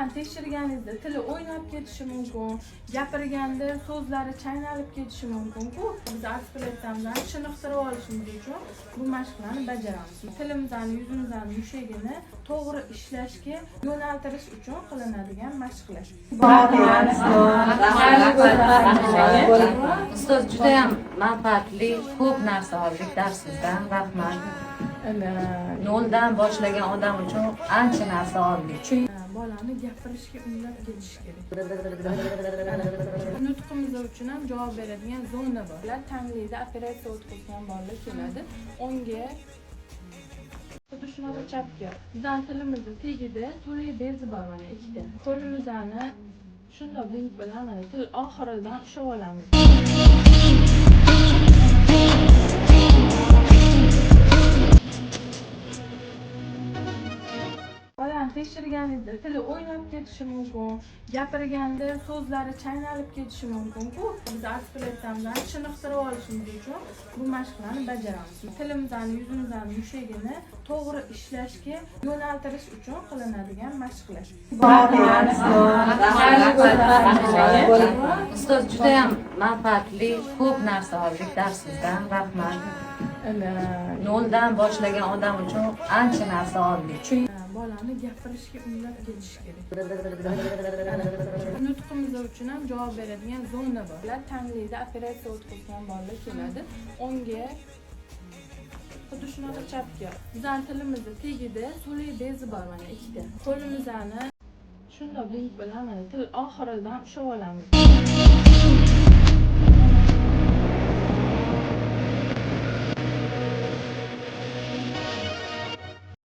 Bolani tekshirganingizda tili o'ynab ketishi mumkin, gapirganda so'zlari chaynalib ketishi mumkin-ku. Biz artikulyatlardan chiniqtirib olishimiz uchun bu mashqlarni bajaramiz. Tilimizni, yuzimizni mushagini to'g'ri ishlashga yo'naltirish uchun qilinadigan mashqlar. Ustoz juda ham manfaatli, ko'p narsa oldik darsimizdan. Rahmat. Noldan boshlagan odam uchun ancha narsa oldik. Bolani gapirishga undab ketish kerak. Nutqimiz uchun ham javob beradigan zona bor. Ular tanlaydi, operatsiya o'tkazgan bolalar keladi. O'ngga xuddi shunaqa chapga. Bizning tilimizning tagida so'lay bezi bor mana ikkita. Qo'limizni shunday bink bilan mana til oxiridan ushlab olamiz. Bolani tekshirganingizda tili o'ynab ketishi mumkin, gapirganda so'zlari chaynalib ketishi mumkin-ku. Biz artikulyatlardan chiniqtirib olishimiz uchun bu mashqlarni bajaramiz. Tilimizni, yuzimizni mushagini to'g'ri ishlashga yo'naltirish uchun qilinadigan mashqlar. Ustoz juda ham manfaatli, ko'p narsa oldik darsimizdan. Rahmat. Noldan boshlagan odam uchun ancha narsa oldik. Bolani gapirishga undab ketish kerak. Nutqimiz uchun ham javob beradigan zona bor. Ular tanlaydi, operatsiya o'tkazgan bolalar keladi. O'ngga xuddi shunaqa chapga. Bizning tilimizning tagida so'lay bezi bor mana ikkita. Qo'limizni shunday bink bilan mana til oxiridan ushlab olamiz.